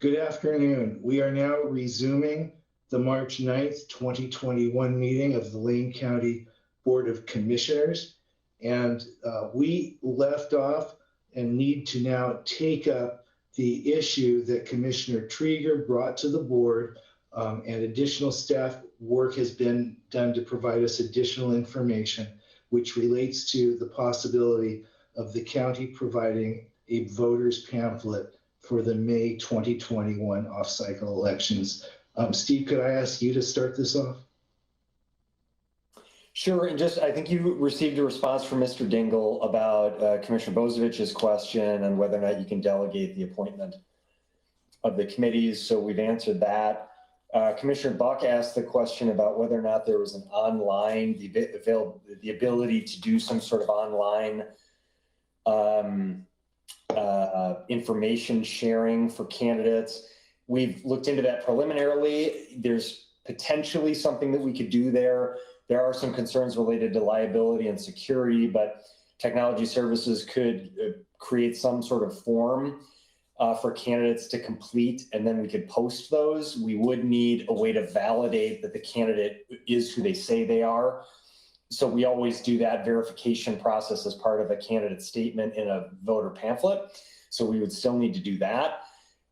Good afternoon. We are now resuming the March 9th, 2021 meeting of the Lane County Board of Commissioners. And we left off and need to now take up the issue that Commissioner Trieger brought to the board, and additional staff work has been done to provide us additional information, which relates to the possibility of the county providing a voter's pamphlet for the May 2021 off-cycle elections. Steve, could I ask you to start this off? Sure, and I think you received a response from Mr. Dingle about Commissioner Bozovich's question and whether or not you can delegate the appointment of the committees, so we've answered that. Commissioner Buck asked the question about whether or not there was an online, the ability to do some sort of online information sharing for candidates. We've looked into that preliminarily. There's potentially something that we could do there. There are some concerns related to liability and security, but technology services could create some sort of form for candidates to complete, and then we could post those. We would need a way to validate that the candidate is who they say they are. So we always do that verification process as part of a candidate statement in a voter pamphlet. So we would still need to do that.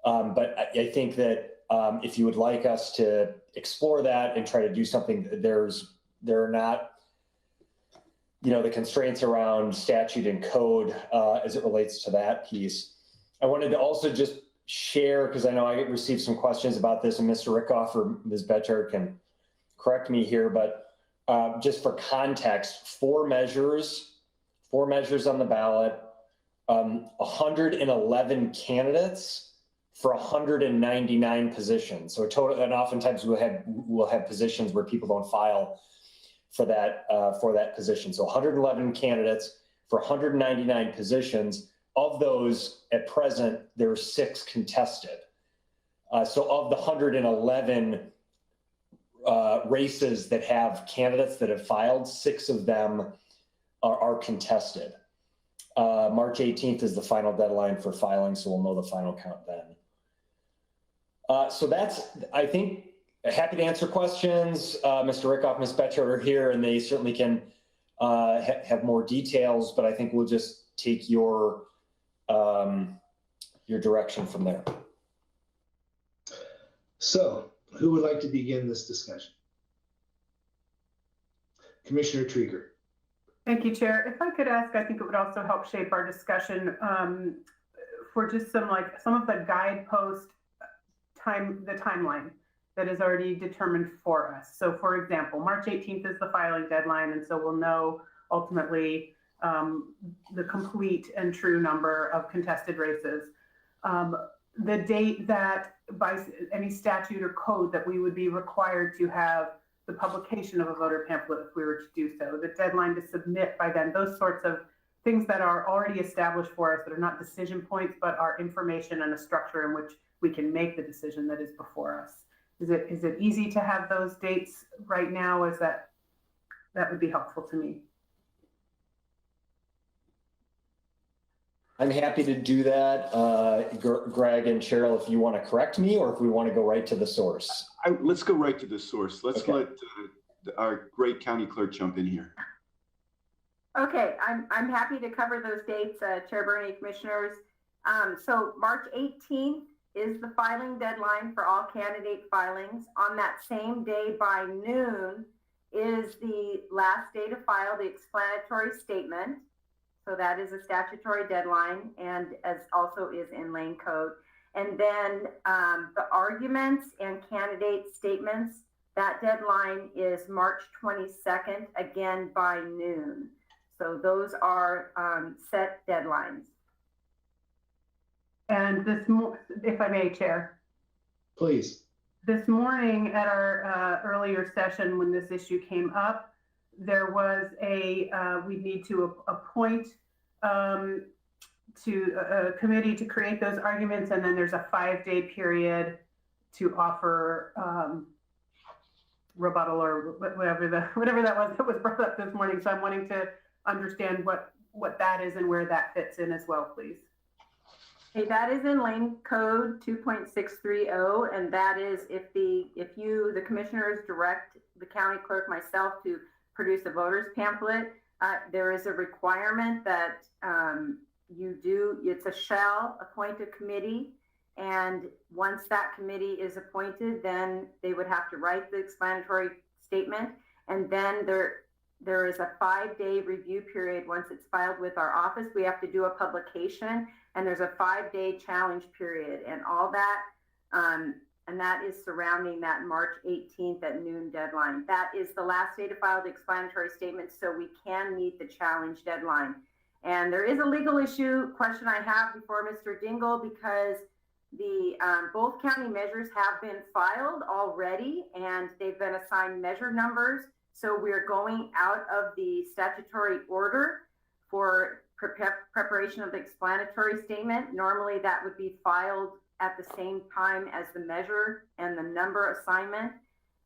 But I think that if you would like us to explore that and try to do something, there are not, the constraints around statute and code as it relates to that piece. I wanted to also just share, because I know I received some questions about this, and Mr. Rickoff or Ms. Betchard can correct me here, but just for context, four measures on the ballot, 111 candidates for 199 positions. So a total, and oftentimes we'll have positions where people don't file for that position. So 111 candidates for 199 positions. Of those, at present, there are 6 contested. So of the 111 races that have candidates that have filed, 6 of them are contested. March 18th is the final deadline for filing, so we'll know the final count then. So that's, I think, happy to answer questions. Mr. Rickoff, Ms. Betchard are here, and they certainly can have more details, but I think we'll just take your direction from there. So, who would like to begin this discussion? Commissioner Trieger. Thank you, Chair. If I could ask, I think it would also help shape our discussion for just some of the guidepost the timeline that is already determined for us. So for example, March 18th is the filing deadline, and so we'll know ultimately the complete and true number of contested races. The date that by any statute or code that we would be required to have the publication of a voter pamphlet if we were to do so, the deadline to submit by then, those sorts of things that are already established for us that are not decision points, but are information and a structure in which we can make the decision that is before us. Is it easy to have those dates right now? That would be helpful to me. I'm happy to do that. Greg and Cheryl, if you want to correct me, or if we want to go right to the source. Let's go right to the source. Let's let our great county clerk jump in here. Okay, I'm happy to cover those dates, Chair Berney, Commissioners. So March 18th is the filing deadline for all candidate filings. On that same day by noon is the last day to file the explanatory statement. So that is a statutory deadline, and as also is in Lane Code. And then the arguments and candidate statements, that deadline is March 22nd, again by noon. So those are set deadlines. And if I may, Chair. Please. This morning at our earlier session when this issue came up, there was we need to appoint to a committee to create those arguments, and then there's a 5-day period to offer rebuttal or whatever that was brought up this morning. So I'm wanting to understand what that is and where that fits in as well, please. Okay, that is in lane code 2.630, and that is if you, the commissioners, direct the county clerk, myself, to produce a voter's pamphlet, there is a requirement that it's a shall appoint a committee, and once that committee is appointed, then they would have to write the explanatory statement, and then there is a 5-day review period. Once it's filed with our office, we have to do a publication, and there's a 5-day challenge period, and all that, and that is surrounding that March 18th at noon deadline. That is the last day to file the explanatory statement, so we can meet the challenge deadline. And there is a legal issue question I have before Mr. Dingle, because the both county measures have been filed already, and they've been assigned measure numbers. So we're going out of the statutory order for preparation of the explanatory statement. Normally that would be filed at the same time as the measure and the number assignment.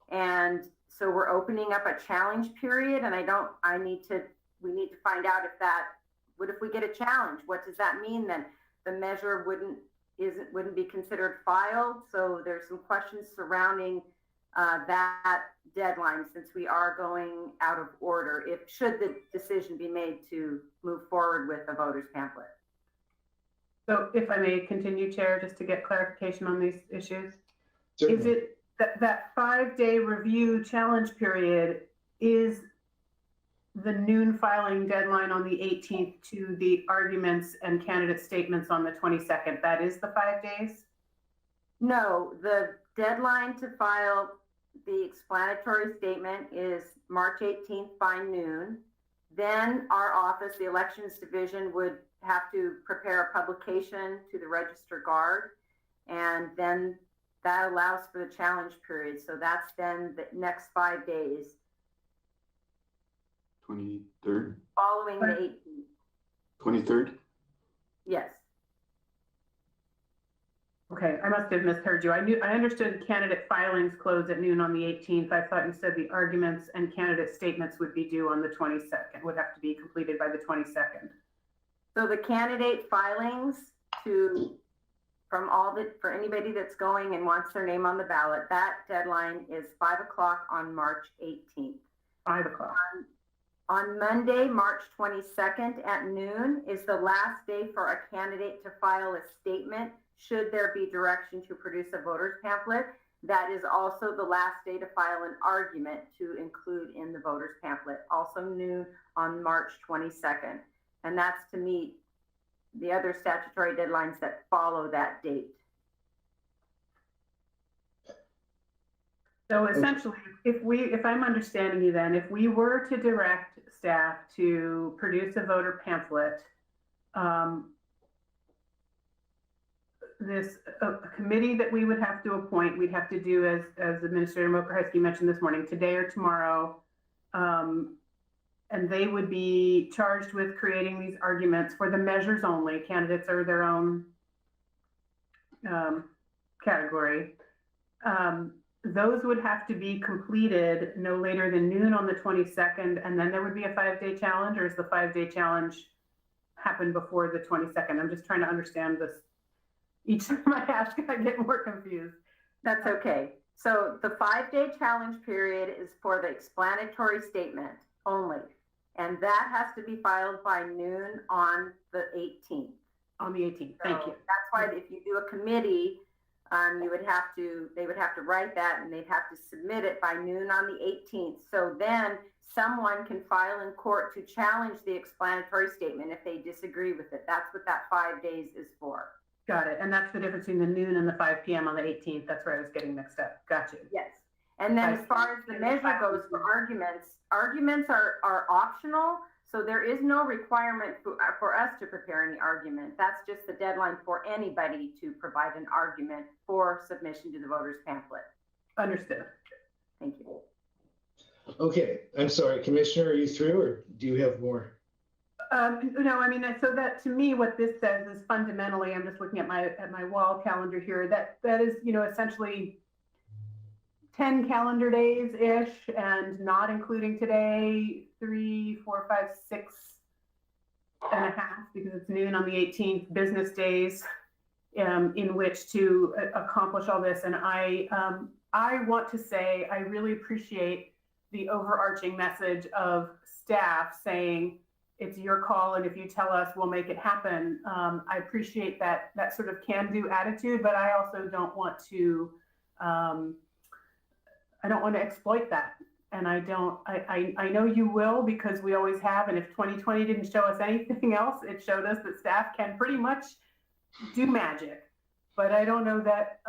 And so we're opening up a challenge period, and we need to find out if we get a challenge, what does that mean then? The measure wouldn't be considered filed. So there's some questions surrounding that deadline, since we are going out of order, should the decision be made to move forward with a voter's pamphlet. So if I may continue, Chair, just to get clarification on these issues. Certainly. Is it that 5-day review challenge period is the noon filing deadline on the 18th to the arguments and candidate statements on the 22nd? That is the 5 days? No, the deadline to file the explanatory statement is March 18th by noon. Then our office, the elections division, would have to prepare a publication to the Register Guard, and then that allows for the challenge period. So that's then the next 5 days 23rd, following the 18th. 23rd. Yes. Okay, I must have misheard you. I understood candidate filings close at noon on the 18th. I thought you said the arguments and candidate statements would be due on the 22nd, would have to be completed by the 22nd. So the candidate filings for anybody that's going and wants their name on the ballot, that deadline is 5 o'clock on March 18th. 5 o'clock. On Monday, March 22nd at noon is the last day for a candidate to file a statement, should there be direction to produce a voter's pamphlet. That is also the last day to file an argument to include in the voter's pamphlet, also noon on March 22nd. And that's to meet the other statutory deadlines that follow that date. So essentially, if I'm understanding you then, if we were to direct staff to produce a voter pamphlet, this committee that we would have to appoint, we'd have to do as Administrator Mokrehusky mentioned this morning, today or tomorrow, and they would be charged with creating these arguments for the measures only. Candidates are their own category. Those would have to be completed no later than noon on the 22nd, and then there would be a 5-day challenge, or is the 5-day challenge happen before the 22nd? I'm just trying to understand this. Each time I ask, I get more confused. That's okay. So the 5-day challenge period is for the explanatory statement only. And that has to be filed by noon on the 18th. On the 18th, thank you. That's why if you do a committee, they would have to write that, and they'd have to submit it by noon on the 18th. So then someone can file in court to challenge the explanatory statement if they disagree with it. That's what that 5 days is for. Got it. And that's the difference between the noon and the 5 p.m. on the 18th. That's where I was getting mixed up. Got you. Yes. And then as far as the measure goes for arguments are optional. So there is no requirement for us to prepare any argument. That's just the deadline for anybody to provide an argument for submission to the voter's pamphlet. Understood. Thank you. Okay, I'm sorry, Commissioner, are you through, or do you have more? No, I mean, so that to me, what this says is fundamentally, I'm just looking at my wall calendar here, that is, essentially 10 calendar days ish, and not including today, 3, 4, 5, 6 and a half, because it's noon on the 18th, business days, in which to accomplish all this. And I want to say I really appreciate the overarching message of staff saying, it's your call, and if you tell us, we'll make it happen. I appreciate that sort of can-do attitude, but I also don't want to exploit that. And I know you will, because we always have. And if 2020 didn't show us anything else, it showed us that staff can pretty much do magic. But I don't know that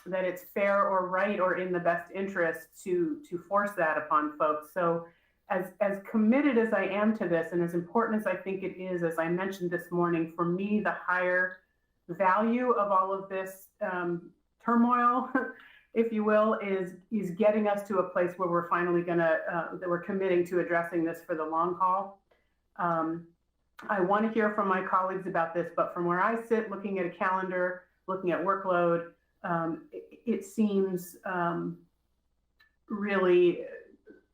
that it's fair or right or in the best interest to force that upon folks. So as committed as I am to this, and as important as I think it is, as I mentioned this morning, for me, the higher value of all of this turmoil, if you will, is getting us to a place where we're finally gonna, that we're committing to addressing this for the long haul. I want to hear from my colleagues about this, but from where I sit, looking at a calendar, looking at workload, it seems really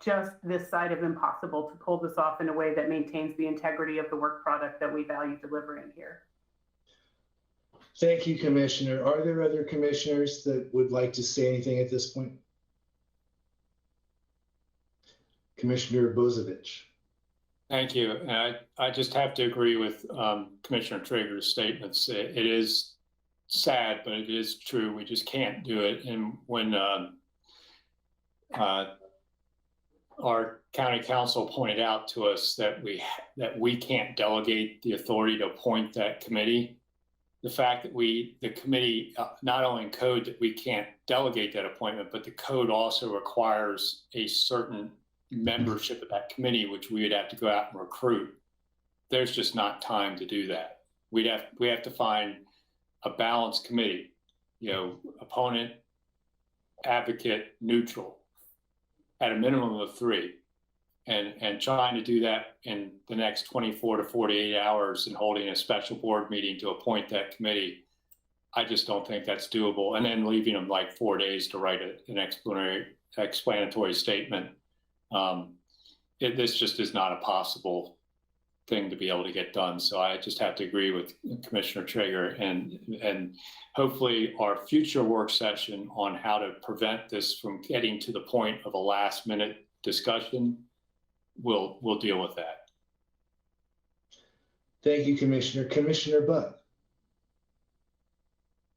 just this side of impossible to pull this off in a way that maintains the integrity of the work product that we value delivering here. Thank you, Commissioner. Are there other commissioners that would like to say anything at this point? Commissioner Bozovich. Thank you. I just have to agree with Commissioner Traeger's statements. It is sad, but it is true. We just can't do it. And when our county council pointed out to us that we can't delegate the authority to appoint that committee, the fact that the committee, not only in code that we can't delegate that appointment, but the code also requires a certain membership of that committee, which we would have to go out and recruit. There's just not time to do that. We have to find a balanced committee, opponent, advocate, neutral, at a minimum of 3. And trying to do that in the next 24 to 48 hours and holding a special board meeting to appoint that committee, I just don't think that's doable. And then leaving them like 4 days to write an explanatory statement. This just is not a possible thing to be able to get done. So I just have to agree with Commissioner Traeger, and hopefully our future work session on how to prevent this from getting to the point of a last minute discussion we'll deal with that. Thank you, Commissioner. Commissioner Buck.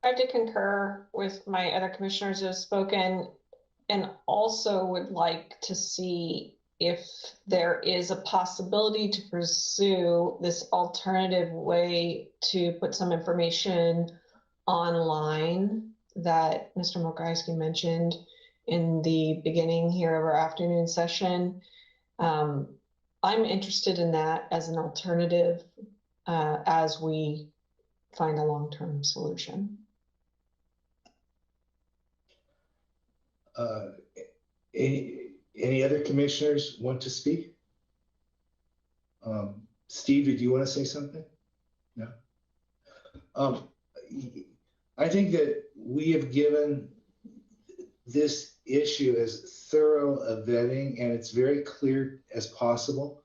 I have to concur with my other commissioners who have spoken, and also would like to see if there is a possibility to pursue this alternative way to put some information online that Mr. Mokryski mentioned in the beginning here of our afternoon session. I'm interested in that as an alternative as we find a long-term solution. Any other commissioners want to speak? Steve, did you want to say something? No. I think that we have given this issue as thorough a vetting, and it's very clear as possible.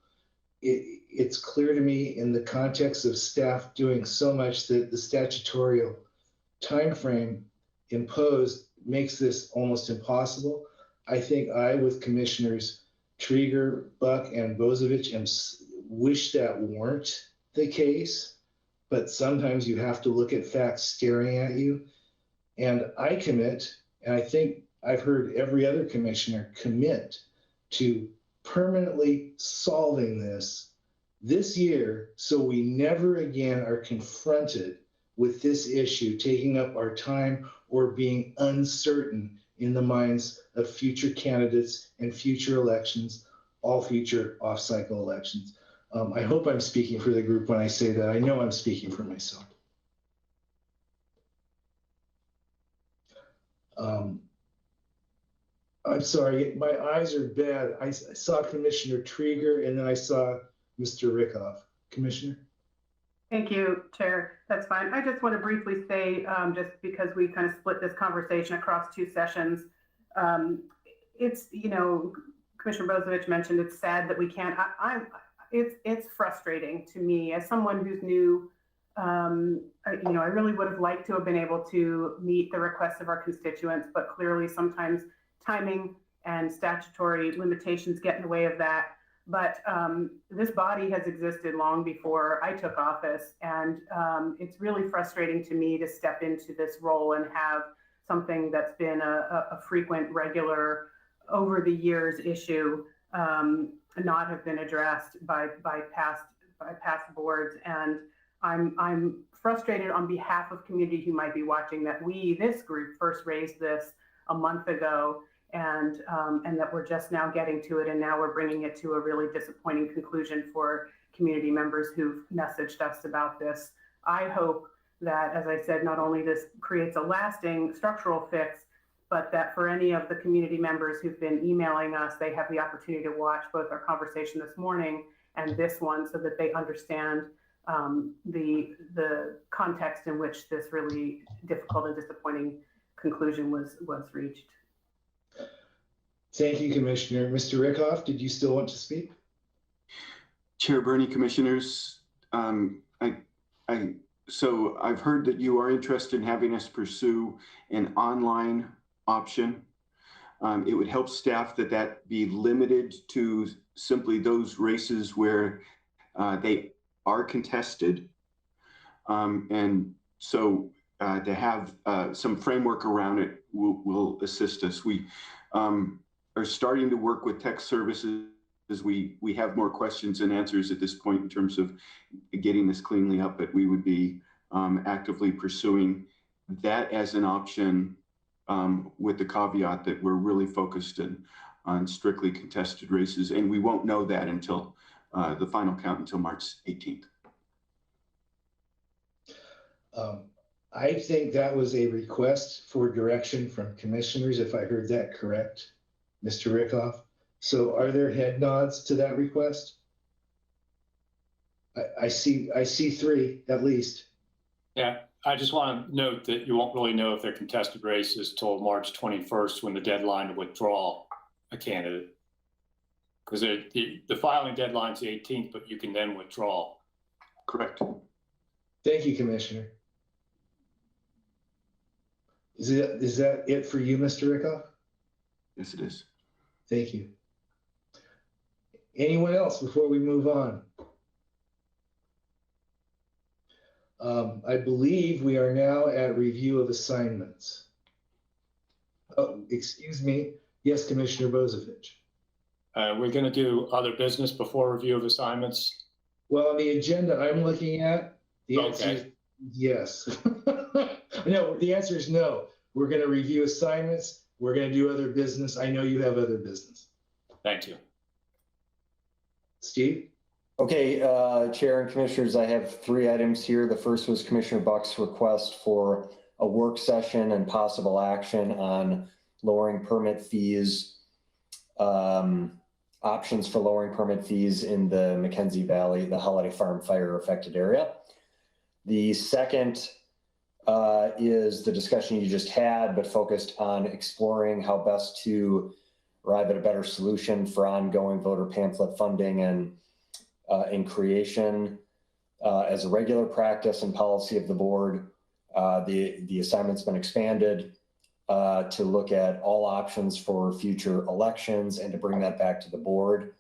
It's clear to me in the context of staff doing so much that the statutory timeframe imposed makes this almost impossible. I think with Commissioners Traeger, Buck, and Bozovich wish that weren't the case, but sometimes you have to look at facts staring at you. And I commit, and I think I've heard every other commissioner commit to permanently solving this year, so we never again are confronted with this issue taking up our time or being uncertain in the minds of future candidates and future elections, all future off-cycle elections. I hope I'm speaking for the group when I say that. I know I'm speaking for myself. I'm sorry, my eyes are bad. I saw Commissioner Traeger and then I saw Mr. Rickoff. Commissioner? Thank you, Chair. That's fine. I just want to briefly say, just because we kind of split this conversation across 2 sessions, it's, Commissioner Bozovich mentioned it's sad that we can't, it's frustrating to me as someone who's new I really would have liked to have been able to meet the requests of our constituents, but clearly sometimes timing and statutory limitations get in the way of that. But this body has existed long before I took office, and it's really frustrating to me to step into this role and have something that's been a frequent, regular, over the years issue not have been addressed by past boards. And I'm frustrated on behalf of community who might be watching that this group first raised this a month ago, and that we're just now getting to it, and now we're bringing it to a really disappointing conclusion for community members who've messaged us about this. I hope that, as I said, not only this creates a lasting structural fix, but that for any of the community members who've been emailing us, they have the opportunity to watch both our conversation this morning and this one, so that they understand the context in which this really difficult and disappointing conclusion was reached. Thank you, Commissioner. Mr. Rickoff, did you still want to speak? Chair Bernie, Commissioners, so I've heard that you are interested in having us pursue an online option. It would help staff that be limited to simply those races where they are contested. And so to have some framework around it will assist us. We are starting to work with tech services as we have more questions and answers at this point in terms of getting this cleanly up, but we would be actively pursuing that as an option, with the caveat that we're really focused on strictly contested races, and we won't know that until the final count until March 18th. I think that was a request for direction from commissioners, if I heard that correct, Mr. Rickoff. So are there head nods to that request? I see three at least. Yeah, I just want to note that you won't really know if they're contested races till March 21st, when the deadline to withdraw a candidate. Because the filing deadline's the 18th, but you can then withdraw. Correct. Thank you, Commissioner. Is that it for you, Mr. Rickoff? Yes, it is. Thank you. Anyone else before we move on? I believe we are now at review of assignments. Oh, excuse me. Yes, Commissioner Bozovich. We're going to do other business before review of assignments. Well, on the agenda I'm looking at, the answer is yes. No, the answer is no. We're going to review assignments. We're going to do other business. I know you have other business. Thank you. Steve? Okay, Chair and Commissioners, I have 3 items here. The first was Commissioner Buck's request for a work session and possible action on lowering permit fees, options for lowering permit fees in the McKenzie Valley, the Holiday Farm fire affected area. The second is the discussion you just had, but focused on exploring how best to arrive at a better solution for ongoing voter pamphlet funding and in creation as a regular practice and policy of the board. The assignment's been expanded to look at all options for future elections and to bring that back to the board,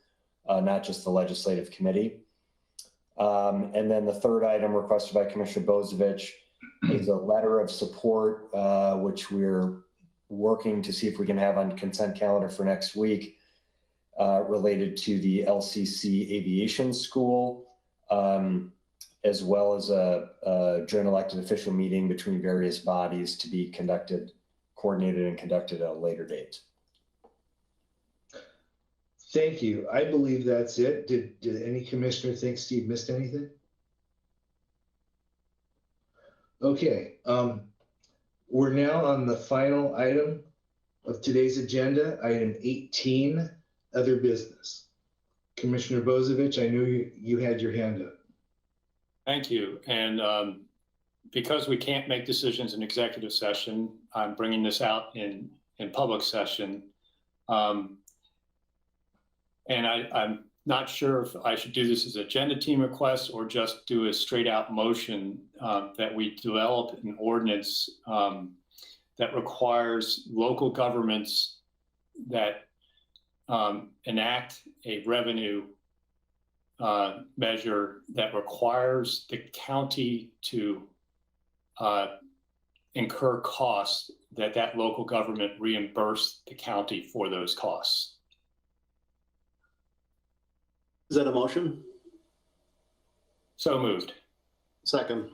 not just the legislative committee. And then the third item requested by Commissioner Bozovich is a letter of support, which we're working to see if we can have on consent calendar for next week, related to the LCC Aviation School, as well as a joint elected official meeting between various bodies to be coordinated and conducted at a later date. Thank you. I believe that's it. Did any commissioner think Steve missed anything? Okay, we're now on the final item of today's agenda, item 18, other business. Commissioner Bozovich, I knew you had your hand up. Thank you. And because we can't make decisions in executive session, I'm bringing this out in public session. And I'm not sure if I should do this as agenda team request or just do a straight out motion that we develop an ordinance that requires local governments that enact a revenue measure that requires the county to incur costs that local government reimburse the county for those costs. Is that a motion? So moved. Second.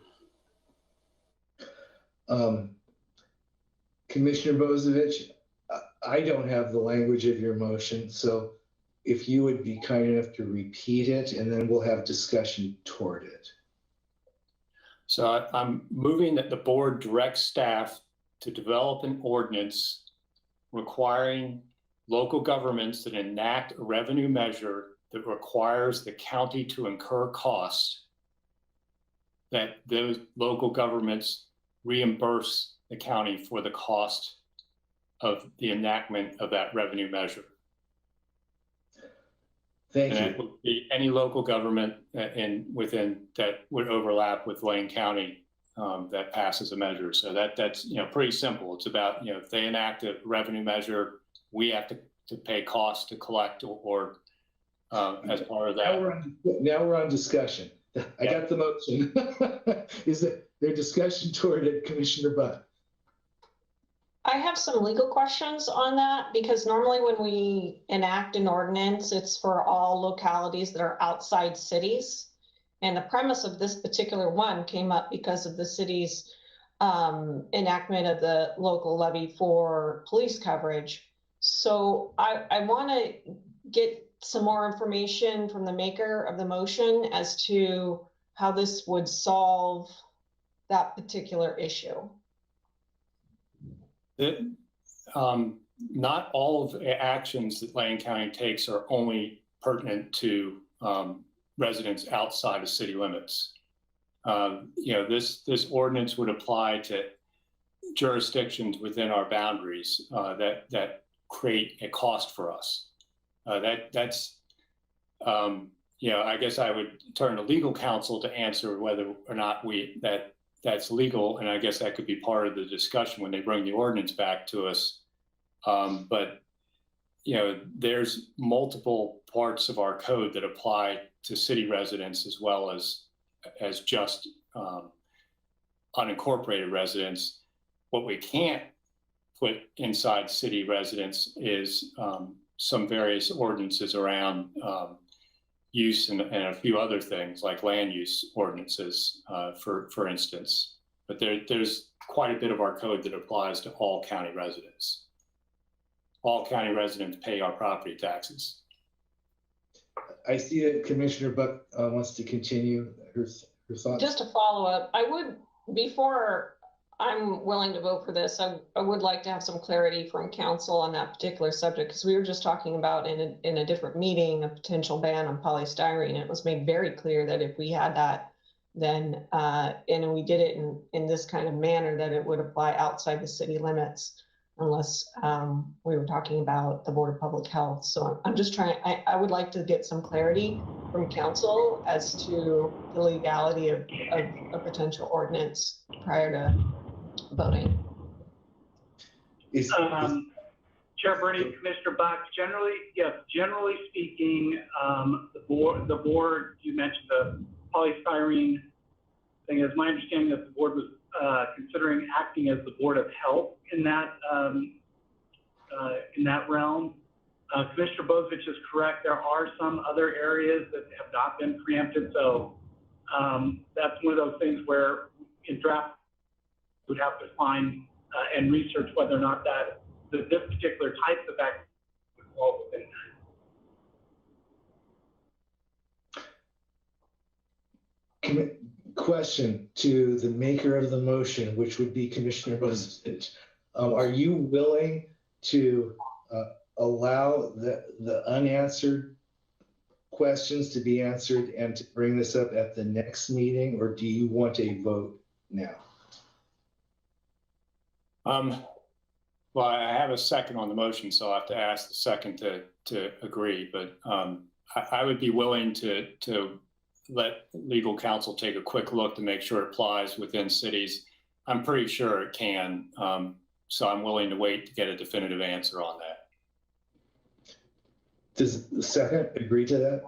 Commissioner Bozovich, I don't have the language of your motion, so if you would be kind enough to repeat it, and then we'll have discussion toward it. So I'm moving that the board direct staff to develop an ordinance requiring local governments that enact a revenue measure that requires the county to incur costs, that those local governments reimburse the county for the cost of the enactment of that revenue measure. Thank And you. that would be any local government within that would overlap with Lane County that passes a measure. So that's pretty simple. It's about if they enact a revenue measure, we have to pay costs to collect or as part of that. Now we're on discussion. I got the motion. Is there discussion toward it, Commissioner Buck? I have some legal questions on that because normally when we enact an ordinance, it's for all localities that are outside cities. And the premise of this particular one came up because of the city's enactment of the local levy for police coverage. So I want to get some more information from the maker of the motion as to how this would solve that particular issue. Not all of the actions that Lane County takes are only pertinent to residents outside of city limits. This ordinance would apply to jurisdictions within our boundaries that create a cost for us. That's I guess I would turn to legal counsel to answer whether or not that's legal, and I guess that could be part of the discussion when they bring the ordinance back to us. But there's multiple parts of our code that apply to city residents as well as just unincorporated residents. What we can't put inside city residents is some various ordinances around use and a few other things like land use ordinances, for instance. But there's quite a bit of our code that applies to all county residents. All county residents pay our property taxes. I see that Commissioner Buck wants to continue her thoughts. Just to follow up, before I'm willing to vote for this, I would like to have some clarity from council on that particular subject, because we were just talking about in a different meeting, a potential ban on polystyrene. It was made very clear that if we had that, then, and we did it in this kind of manner, that it would apply outside the city limits, unless we were talking about the Board of Public Health. So I'm just trying, I would like to get some clarity from council as to the legality of a potential ordinance prior to voting. Chair Bernie, Commissioner Buck, generally speaking, the board, you mentioned the polystyrene thing. It's my understanding that the board was considering acting as the Board of Health in that realm. Commissioner Bozovich is correct. There are some other areas that have not been preempted. So that's one of those things where in draft would have to find and research whether or not that this particular type of act would fall within that. Question to the maker of the motion, which would be Commissioner Bozovich. Are you willing to allow the unanswered questions to be answered and to bring this up at the next meeting, or do you want a vote now? Well, I have a second on the motion, so I'll have to ask the second to agree. But I would be willing to let legal counsel take a quick look to make sure it applies within cities. I'm pretty sure it can. So I'm willing to wait to get a definitive answer on that. Does the second agree to that?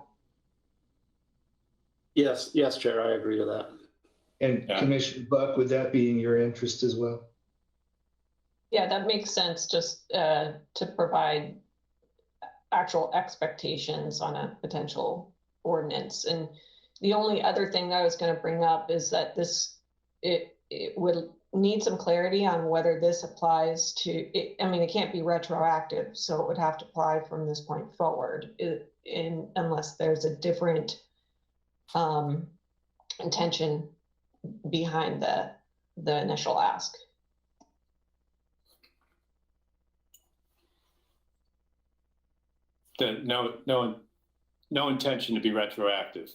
Yes, Chair, I agree to that. And Yeah. Commissioner Buck, would that be in your interest as well? Yeah, that makes sense, just to provide actual expectations on a potential ordinance. And the only other thing that I was going to bring up is that it would need some clarity on whether this applies to, it can't be retroactive, so it would have to apply from this point forward, unless there's a different intention behind the initial ask. No intention to be retroactive.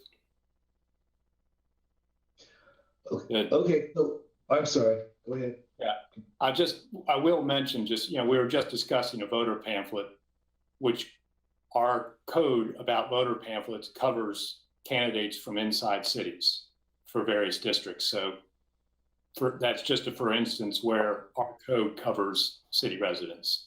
Okay, no, I'm sorry, go ahead. Yeah, I will mention we were just discussing a voter pamphlet, which our code about voter pamphlets covers candidates from inside cities for various districts. So that's just for instance where our code covers city residents.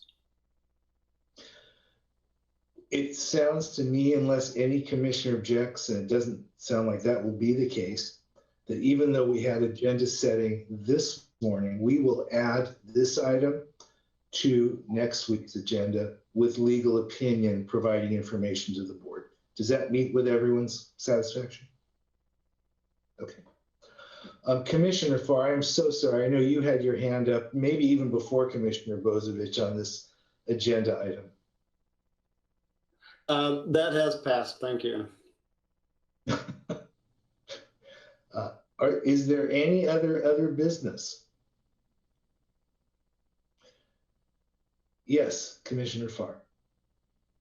It sounds to me, unless any commissioner objects, and it doesn't sound like that will be the case, that even though we had agenda setting this morning, we will add this item to next week's agenda with legal opinion providing information to the board. Does that meet with everyone's satisfaction? Okay. Commissioner Farr, I'm so sorry. I know you had your hand up, maybe even before Commissioner Bozovich on this agenda item. That has passed. Thank you. Is there any other business? Yes, Commissioner Farr.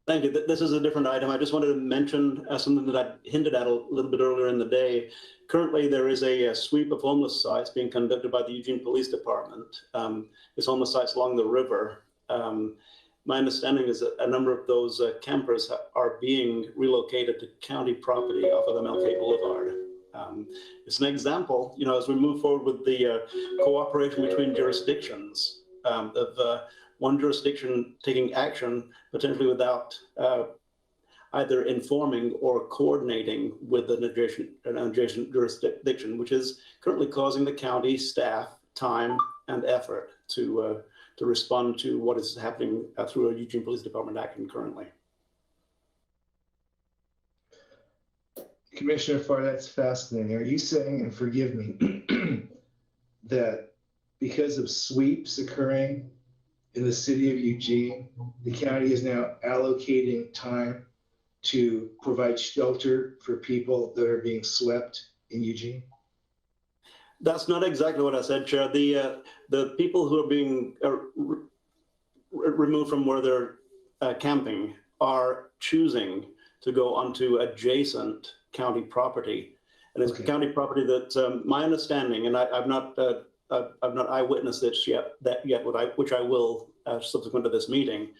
Thank you. This is a different item. I just wanted to mention something that I hinted at a little bit earlier in the day. Currently, there is a sweep of homeless sites being conducted by the Eugene Police Department. It's homeless sites along the river. My understanding is that a number of those campers are being relocated to county property off of MLK Boulevard. It's an example, as we move forward with the cooperation between jurisdictions of one jurisdiction taking action potentially without either informing or coordinating with an adjacent jurisdiction, which is currently causing the county staff time and effort to respond to what is happening through a Eugene Police Department action currently. Commissioner Farr, that's fascinating. Are you saying, and forgive me, that because of sweeps occurring in the city of Eugene, the county is now allocating time to provide shelter for people that are being swept in Eugene? That's not exactly what I said, Chair. The people who are being removed from where they're camping are choosing to go onto adjacent county property, and it's county property that my understanding, and I've not eyewitnessed this yet, which I will subsequent to this meeting,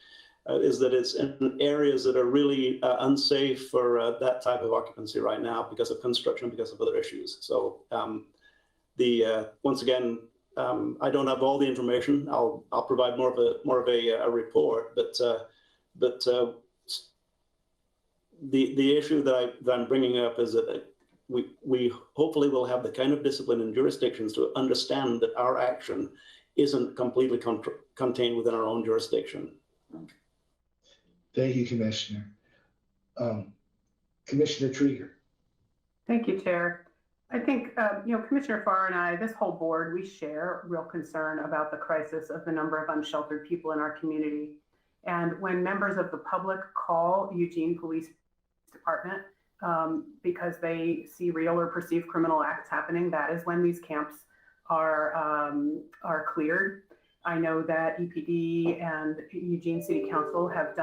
is that it's in areas that are really unsafe for that type of occupancy right now because of construction, because of other issues. So once again, I don't have all the information. I'll provide more of a report, but the issue that I'm bringing up is that we hopefully will have the kind of discipline in jurisdictions to understand that our action isn't completely contained within our own jurisdiction. Thank you, Commissioner. Commissioner Trieger. Thank you, Chair. I think, Commissioner Farr and I, this whole board, we share real concern about the crisis of the number of unsheltered people in our community. And when members of the public call Eugene Police Department because they see real or perceived criminal acts happening, that is when these camps are cleared. I know that EPD and Eugene City Council have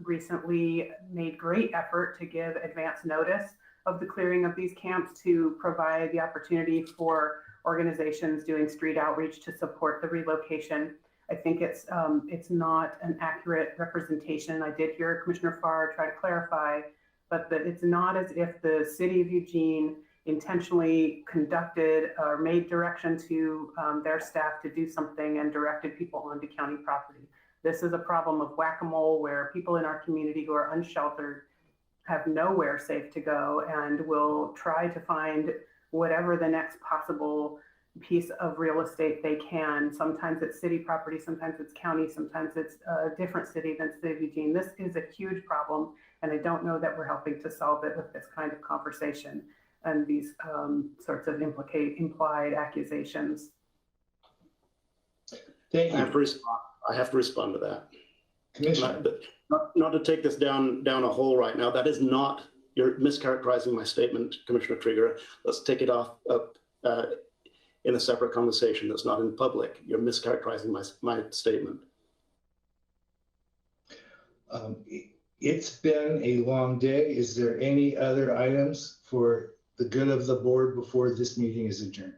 recently made great effort to give advance notice of the clearing of these camps to provide the opportunity for organizations doing street outreach to support the relocation. I think it's not an accurate representation. I did hear Commissioner Farr try to clarify but that it's not as if the city of Eugene intentionally conducted or made direction to their staff to do something and directed people onto county property. This is a problem of whack-a-mole where people in our community who are unsheltered have nowhere safe to go and will try to find whatever the next possible piece of real estate they can. Sometimes it's city property, sometimes it's county, sometimes it's a different city than City of Eugene. This is a huge problem, and I don't know that we're helping to solve it with this kind of conversation and these sorts of implied accusations. Thank I have you, to respond to that. Commissioner. Not to take this down a hole right now. That is not, you're mischaracterizing my statement, Commissioner Trigger. Let's take it up in a separate conversation that's not in public. You're mischaracterizing my statement. It's been a long day. Is there any other items for the good of the board before this meeting is adjourned?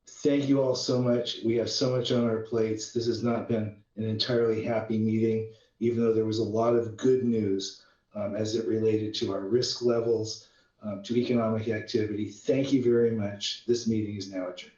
Thank you all so much. We have so much on our plates. This has not been an entirely happy meeting, even though there was a lot of good news as it related to our risk levels, to economic activity. Thank you very much. This meeting is now adjourned.